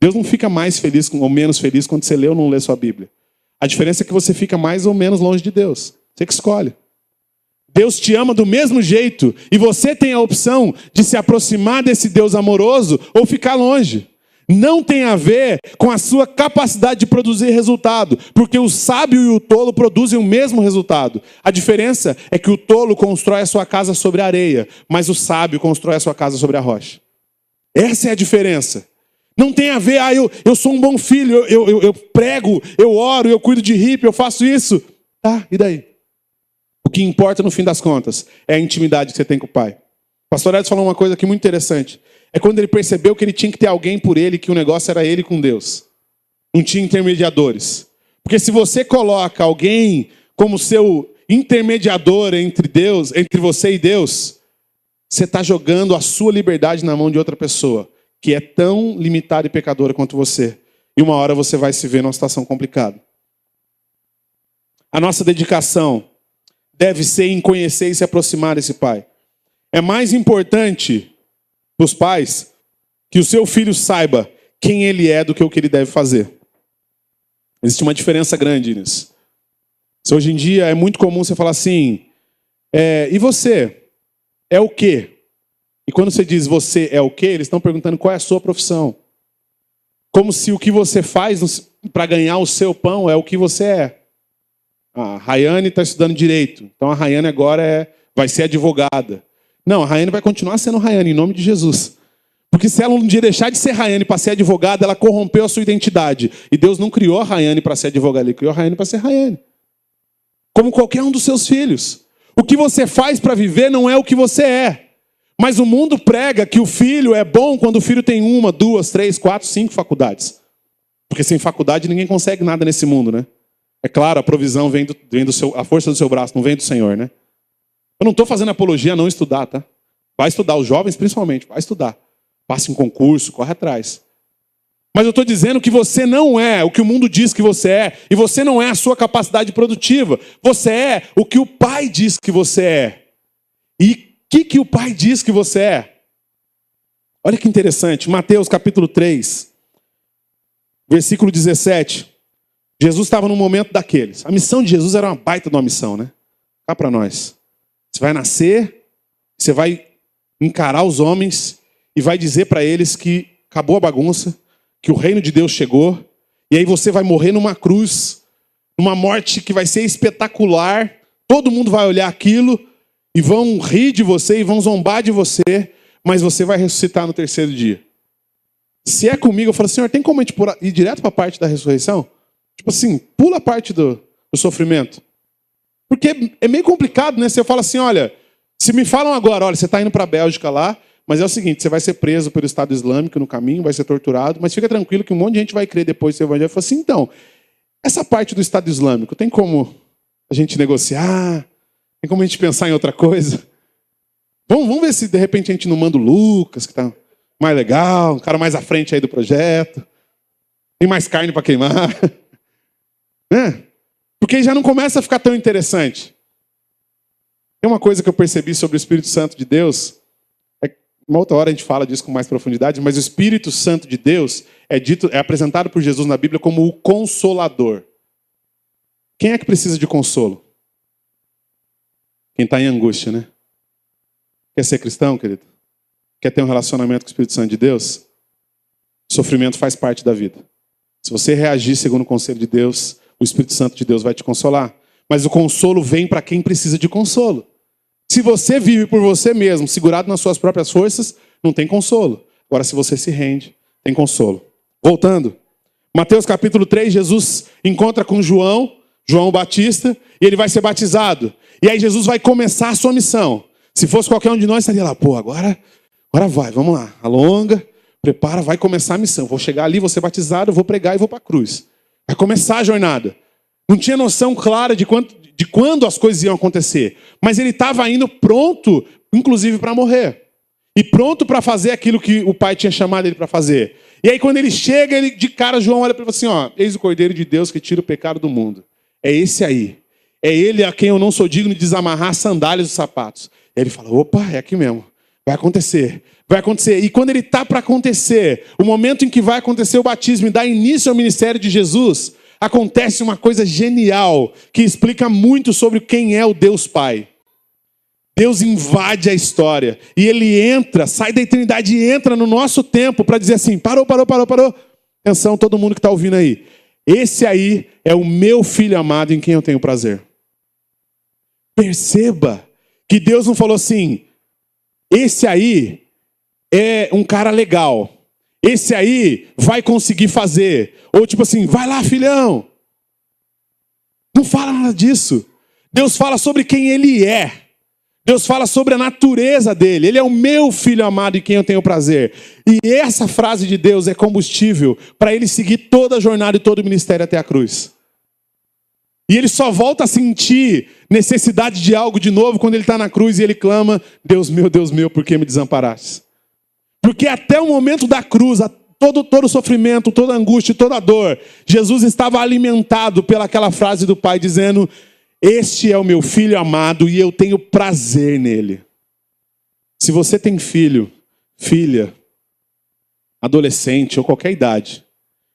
Deus não fica mais feliz ou menos feliz quando você lê ou não lê sua Bíblia. A diferença é que você fica mais ou menos longe de Deus. Você que escolhe. Deus te ama do mesmo jeito e você tem a opção de se aproximar desse Deus amoroso ou ficar longe. Não tem a ver com a sua capacidade de produzir resultado, porque o sábio e o tolo produzem o mesmo resultado. A diferença é que o tolo constrói a sua casa sobre a areia, mas o sábio constrói a sua casa sobre a rocha. Essa é a diferença. Não tem a ver, eu sou um bom filho, eu prego, eu oro, eu cuido de hippie, eu faço isso. Tá, e daí? O que importa no fim das contas é a intimidade que você tem com o pai. O pastor Edson falou uma coisa aqui muito interessante. É quando ele percebeu que ele tinha que ter alguém por ele, que o negócio era ele com Deus. Não tinha intermediadores. Porque se você coloca alguém como seu intermediador entre você e Deus, você está jogando a sua liberdade na mão de outra pessoa, que é tão limitada e pecadora quanto você. E uma hora você vai se ver numa situação complicada. A nossa dedicação deve ser em conhecer e se aproximar desse pai. É mais importante para os pais que o seu filho saiba quem ele é do que o que ele deve fazer. Existe uma diferença grande nisso. Hoje em dia é muito comum você falar assim, e você? É o quê? E quando você diz você é o quê, eles estão perguntando qual é a sua profissão. Como se o que você faz para ganhar o seu pão é o que você é. A Rayane está estudando direito, então a Rayane agora vai ser advogada. Não, a Rayane vai continuar sendo Rayane, em nome de Jesus. Porque se ela um dia deixar de ser Rayane para ser advogada, ela corrompeu a sua identidade. E Deus não criou a Rayane para ser advogada, Ele criou a Rayane para ser Rayane. Como qualquer um dos seus filhos. O que você faz para viver não é o que você é. Mas o mundo prega que o filho é bom quando o filho tem 1, 2, 3, 4, 5 faculdades. Porque sem faculdade ninguém consegue nada nesse mundo, né? É claro, a provisão vem do seu, a força do seu braço, não vem do Senhor, né? Eu não estou fazendo apologia a não estudar, tá? Vai estudar, os jovens principalmente, vai estudar. Passe em concurso, corre atrás. Mas eu estou dizendo que você não é o que o mundo diz que você é, e você não é a sua capacidade produtiva. Você é o que o Pai diz que você é. E o que o Pai diz que você é? Olha que interessante, Mateus capítulo 3, versículo 17. Jesus estava num momento daqueles. A missão de Jesus era uma baita de uma missão, né? Cá para nós. Você vai nascer, você vai encarar os homens e vai dizer para eles que acabou a bagunça, que o reino de Deus chegou, e aí você vai morrer numa cruz, numa morte que vai ser espetacular, todo mundo vai olhar aquilo e vão rir de você e vão zombar de você, mas você vai ressuscitar no terceiro dia. Se é comigo, eu falo, Senhor, tem como a gente ir direto para a parte da ressurreição? Tipo assim, pula a parte do sofrimento. Porque é meio complicado, né? Você fala assim, olha, se me falam agora, olha, você está indo para a Bélgica lá, mas é o seguinte, você vai ser preso pelo Estado Islâmico no caminho, vai ser torturado, mas fica tranquilo que um monte de gente vai crer depois do seu evangelho. Eu falo assim, então, essa parte do Estado Islâmico, tem como a gente negociar? Tem como a gente pensar em outra coisa? Vamos ver se de repente a gente não manda o Lucas, que está mais legal, um cara mais à frente aí do projeto. Tem mais carne para queimar. Porque aí já não começa a ficar tão interessante. Tem uma coisa que eu percebi sobre o Espírito Santo de Deus. Uma outra hora a gente fala disso com mais profundidade, mas o Espírito Santo de Deus é apresentado por Jesus na Bíblia como o Consolador. Quem é que precisa de consolo? Quem está em angústia, né? Quer ser cristão, querido? Quer ter um relacionamento com o Espírito Santo de Deus? Sofrimento faz parte da vida. Se você reagir segundo o conselho de Deus, o Espírito Santo de Deus vai te consolar. Mas o consolo vem para quem precisa de consolo. Se você vive por você mesmo, segurado nas suas próprias forças, não tem consolo. Agora, se você se rende, tem consolo. Voltando. Mateus capítulo 3, Jesus encontra com João Batista, e ele vai ser batizado. E aí Jesus vai começar a sua missão. Se fosse qualquer um de nós, estaria lá, agora vai, vamos lá. Alonga, prepara, vai começar a missão. Vou chegar ali, vou ser batizado, vou pregar e vou para a cruz. Vai começar a jornada. Não tinha noção clara de quando as coisas iam acontecer. Mas ele estava indo pronto, inclusive para morrer. E pronto para fazer aquilo que o pai tinha chamado ele para fazer. E aí quando ele chega, de cara, João olha para ele e fala assim, eis o Cordeiro de Deus que tira o pecado do mundo. É esse aí. É ele a quem eu não sou digno de desamarrar as sandálias dos sapatos. E ele fala, opa, é aqui mesmo. Vai acontecer. Vai acontecer. E quando ele está para acontecer, o momento em que vai acontecer o batismo e dá início ao ministério de Jesus, acontece uma coisa genial que explica muito sobre quem é o Deus Pai. Deus invade a história e ele entra, sai da eternidade e entra no nosso tempo para dizer assim, parou. Atenção, todo mundo que está ouvindo aí. Esse aí é o meu filho amado em quem eu tenho prazer. Perceba que Deus não falou assim, esse aí é um cara legal. Esse aí vai conseguir fazer. Ou tipo assim, vai lá, filhão. Não fala nada disso. Deus fala sobre quem ele é. Deus fala sobre a natureza dele. Ele é o meu filho amado em quem eu tenho prazer. E essa frase de Deus é combustível para ele seguir toda a jornada e todo o ministério até a cruz. E ele só volta a sentir necessidade de algo de novo quando ele está na cruz e ele clama, Deus meu, por que me desamparaste? Porque até o momento da cruz, todo o sofrimento, toda a angústia, toda a dor, Jesus estava alimentado pelaquela frase do Pai dizendo, este é o meu filho amado e eu tenho prazer nele. Se você tem filho, filha, adolescente ou qualquer idade,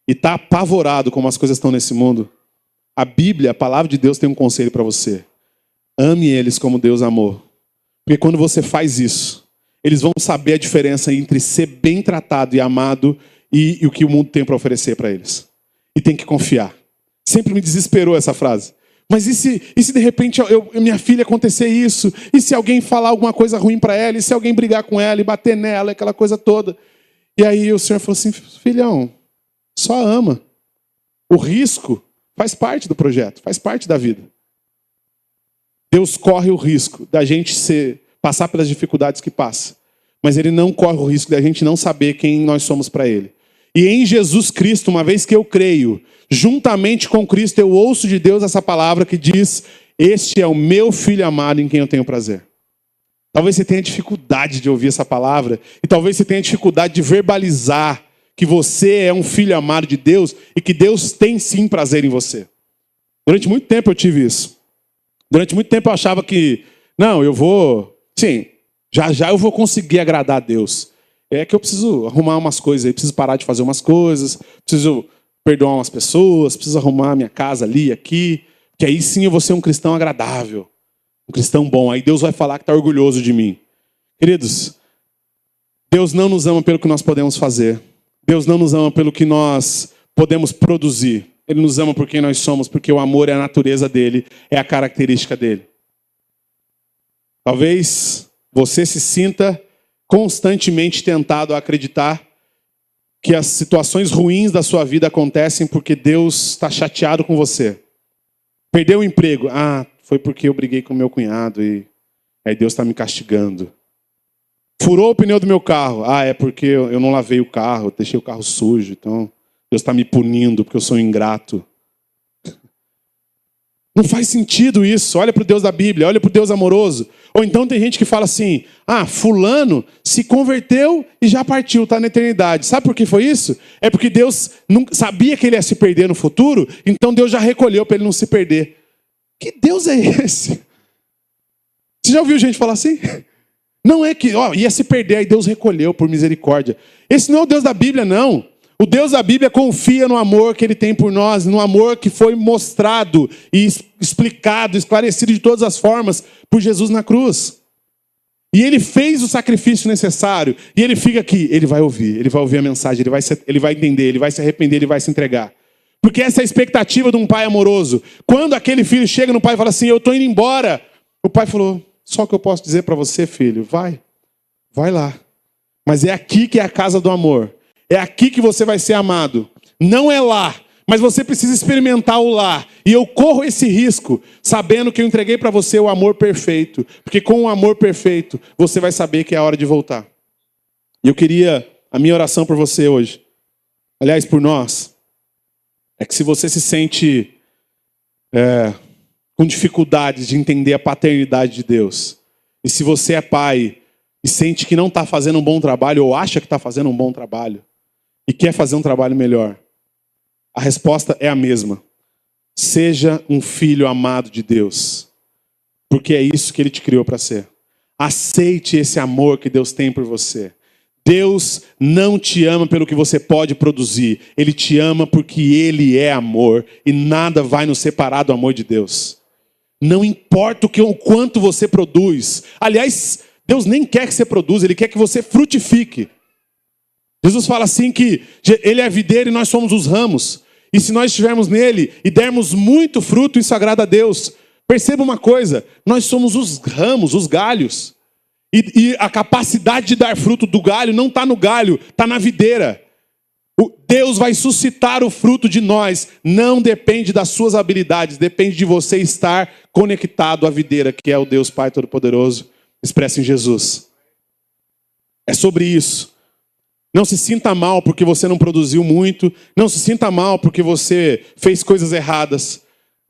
e está apavorado como as coisas estão nesse mundo, a Bíblia, a palavra de Deus tem um conselho para você. Ame eles como Deus amou. Porque quando você faz isso, eles vão saber a diferença entre ser bem tratado e amado e o que o mundo tem para oferecer para eles. E tem que confiar. Sempre me desesperou essa frase. Mas e se de repente minha filha acontecer isso? E se alguém falar alguma coisa ruim para ela? E se alguém brigar com ela e bater nela, aquela coisa toda? E aí o Senhor falou assim, filhão, só ama. O risco faz parte do projeto, faz parte da vida. Deus corre o risco da gente passar pelas dificuldades que passa, mas ele não corre o risco de a gente não saber quem nós somos para ele. E em Jesus Cristo, uma vez que eu creio, juntamente com Cristo, eu ouço de Deus essa palavra que diz: este é o meu filho amado em quem eu tenho prazer. Talvez você tenha dificuldade de ouvir essa palavra, e talvez você tenha dificuldade de verbalizar que você é um filho amado de Deus e que Deus tem sim prazer em você. Durante muito tempo eu tive isso. Durante muito tempo eu achava que, não, eu vou, sim, já eu vou conseguir agradar a Deus. É que eu preciso arrumar umas coisas aí, preciso parar de fazer umas coisas, preciso perdoar umas pessoas, preciso arrumar minha casa ali, aqui, que aí sim eu vou ser um cristão agradável. Um cristão bom, aí Deus vai falar que está orgulhoso de mim. Queridos, Deus não nos ama pelo que nós podemos fazer. Deus não nos ama pelo que nós podemos produzir. Ele nos ama por quem nós somos, porque o amor é a natureza dele, é a característica dele. Talvez você se sinta constantemente tentado a acreditar que as situações ruins da sua vida acontecem porque Deus está chateado com você. Perdeu o emprego. Ah, foi porque eu briguei com meu cunhado e aí Deus está me castigando. Furou o pneu do meu carro. Ah, é porque eu não lavei o carro, eu deixei o carro sujo. Então Deus está me punindo porque eu sou ingrato. Não faz sentido isso. Olha para o Deus da Bíblia, olha para o Deus amoroso. Ou então tem gente que fala assim: ah, fulano se converteu e já partiu, está na eternidade. Sabe por que foi isso? É porque Deus não sabia que ele ia se perder no futuro, então Deus já recolheu para ele não se perder. Que Deus é esse? Você já ouviu gente falar assim? Não é que ia se perder, aí Deus recolheu por misericórdia. Esse não é o Deus da Bíblia, não. O Deus da Bíblia confia no amor que ele tem por nós, no amor que foi mostrado e explicado, esclarecido de todas as formas por Jesus na cruz. E ele fez o sacrifício necessário, e ele fica aqui, ele vai ouvir a mensagem, ele vai entender, ele vai se arrepender, ele vai se entregar. Porque essa é a expectativa de um pai amoroso. Quando aquele filho chega no pai e fala assim: eu estou indo embora, o pai falou: só o que eu posso dizer para você, filho, vai lá. Mas é aqui que é a casa do amor. É aqui que você vai ser amado. Não é lá, mas você precisa experimentar o lá. E eu corro esse risco, sabendo que eu entreguei para você o amor perfeito. Porque com o amor perfeito, você vai saber que é a hora de voltar. E eu queria, a minha oração por você hoje, aliás, por nós, é que se você se sente com dificuldades de entender a paternidade de Deus, e se você é pai e sente que não está fazendo um bom trabalho, ou acha que está fazendo um bom trabalho, e quer fazer um trabalho melhor, a resposta é a mesma. Seja um filho amado de Deus, porque é isso que ele te criou para ser. Aceite esse amor que Deus tem por você. Deus não te ama pelo que você pode produzir. Ele te ama porque ele é amor. E nada vai nos separar do amor de Deus. Não importa o quanto você produz. Aliás, Deus nem quer que você produza, ele quer que você frutifique. Jesus fala assim que ele é a videira e nós somos os ramos. E se nós estivermos nele e dermos muito fruto, isso agrada a Deus. Perceba uma coisa, nós somos os ramos, os galhos. E a capacidade de dar fruto do galho não está no galho, está na videira. Deus vai suscitar o fruto de nós. Não depende das suas habilidades, depende de você estar conectado à videira, que é o Deus Pai Todo-Poderoso, expresso em Jesus. É sobre isso. Não se sinta mal porque você não produziu muito. Não se sinta mal porque você fez coisas erradas.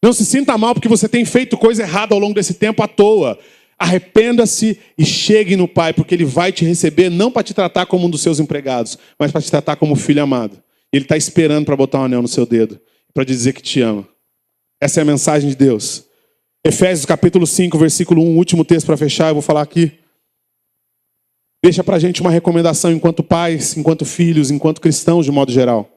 Não se sinta mal porque você tem feito coisa errada ao longo desse tempo à toa. Arrependa-se e chegue no Pai, porque Ele vai te receber não para te tratar como um dos seus empregados, mas para te tratar como filho amado. Ele está esperando para botar um anel no seu dedo, para dizer que te ama. Essa é a mensagem de Deus. Efésios capítulo 5, versículo 1, último texto para fechar, eu vou falar aqui. Deixa para a gente uma recomendação enquanto pais, enquanto filhos, enquanto cristãos de modo geral.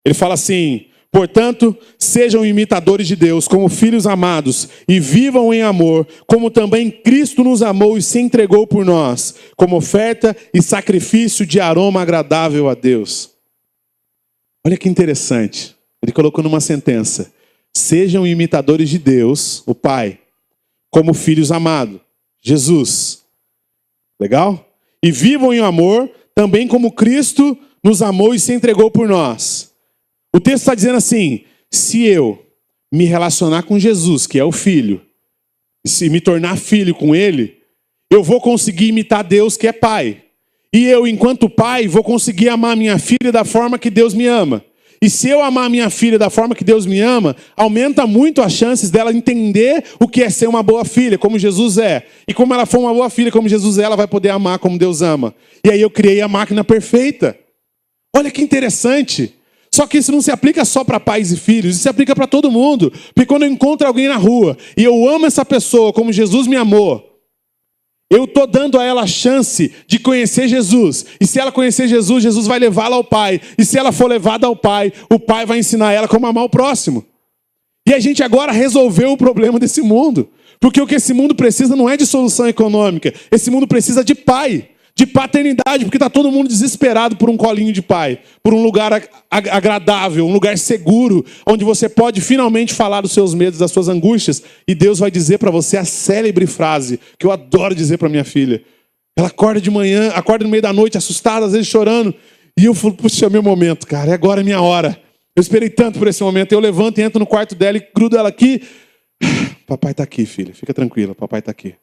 Ele fala assim: portanto, sejam imitadores de Deus como filhos amados e vivam em amor, como também Cristo nos amou e se entregou por nós, como oferta e sacrifício de aroma agradável a Deus. Olha que interessante. Ele colocou numa sentença: sejam imitadores de Deus, o Pai, como filhos amados, Jesus. Legal? E vivam em amor, também como Cristo nos amou e se entregou por nós. O texto está dizendo assim: se eu me relacionar com Jesus, que é o Filho, e se me tornar filho com Ele, eu vou conseguir imitar Deus que é pai. E eu, enquanto pai, vou conseguir amar minha filha da forma que Deus me ama. E se eu amar minha filha da forma que Deus me ama, aumenta muito as chances dela entender o que é ser uma boa filha, como Jesus é. E como ela for uma boa filha, como Jesus é, ela vai poder amar como Deus ama. E aí eu criei a máquina perfeita. Olha que interessante. Só que isso não se aplica só para pais e filhos, isso se aplica para todo mundo. Porque quando eu encontro alguém na rua e eu amo essa pessoa como Jesus me amou, eu estou dando a ela a chance de conhecer Jesus. E se ela conhecer Jesus, Jesus vai levá-la ao Pai. E se ela for levada ao Pai, o Pai vai ensinar ela como amar o próximo. E a gente agora resolveu o problema desse mundo. Porque o que esse mundo precisa não é de solução econômica. Esse mundo precisa de pai, de paternidade. Porque está todo mundo desesperado por um colinho de pai. Por um lugar agradável, um lugar seguro. Onde você pode finalmente falar dos seus medos, das suas angústias. E Deus vai dizer para você a célebre frase que eu adoro dizer para minha filha. Ela acorda de manhã, acorda no meio da noite, assustada, às vezes chorando. E eu falo, puxa, é meu momento, cara. É agora a minha hora. Eu esperei tanto por esse momento. Eu levanto e entro no quarto dela e grudo ela aqui. Papai está aqui, filha. Fica tranquila, papai está aqui.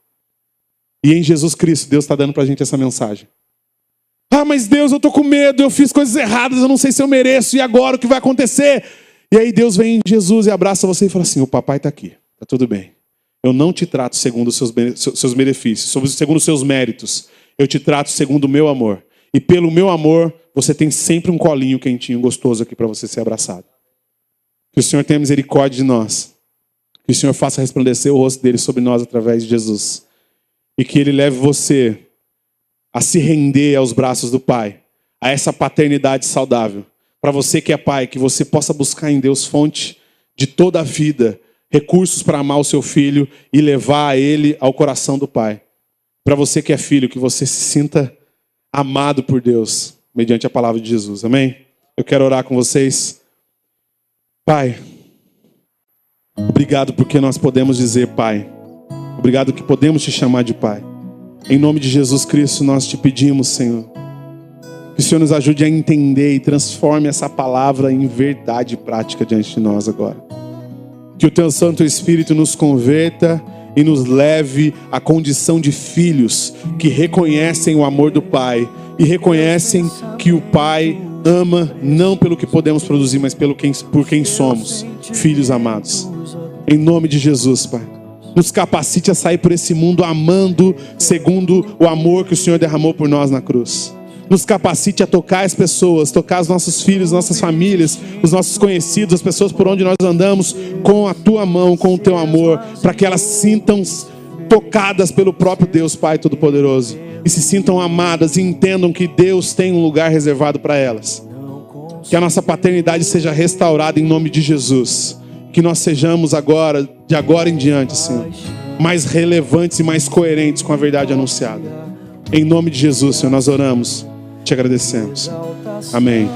E em Jesus Cristo, Deus está dando para a gente essa mensagem. Ah, mas Deus, eu estou com medo, eu fiz coisas erradas, eu não sei se eu mereço, e agora o que vai acontecer? E aí Deus vem em Jesus e abraça você e fala assim, o papai está aqui, está tudo bem. Eu não te trato segundo os seus benefícios, segundo os seus méritos. Eu te trato segundo o meu amor. E pelo meu amor, você tem sempre um colinho quentinho, gostoso aqui para você ser abraçado. Que o Senhor tenha misericórdia de nós. Que o Senhor faça resplandecer o rosto dele sobre nós através de Jesus. E que Ele leve você a se render aos braços do Pai. A essa paternidade saudável. Para você que é pai, que você possa buscar em Deus fonte de toda a vida. Recursos para amar o seu filho e levar ele ao coração do Pai. Para você que é filho, que você se sinta amado por Deus. Mediante a palavra de Jesus. Amém? Eu quero orar com vocês. Pai, obrigado porque nós podemos dizer Pai. Obrigado que podemos te chamar de Pai. Em nome de Jesus Cristo nós te pedimos, Senhor, que o Senhor nos ajude a entender e transforme essa palavra em verdade prática diante de nós agora. Que o Teu Santo Espírito nos converta e nos leve à condição de filhos que reconhecem o amor do Pai e reconhecem que o Pai ama não pelo que podemos produzir, mas por quem somos, filhos amados. Em nome de Jesus, Pai. Nos capacite a sair por esse mundo amando segundo o amor que o Senhor derramou por nós na cruz. Nos capacite a tocar as pessoas, tocar os nossos filhos, nossas famílias, os nossos conhecidos, as pessoas por onde nós andamos, com a Tua mão, com o Teu amor, para que elas sintam tocadas pelo próprio Deus Pai Todo-Poderoso e se sintam amadas e entendam que Deus tem um lugar reservado para elas. Que a nossa paternidade seja restaurada em nome de Jesus. Que nós sejamos agora, de agora em diante, Senhor, mais relevantes e mais coerentes com a verdade anunciada. Em nome de Jesus, Senhor, nós oramos, te agradecemos. Amém.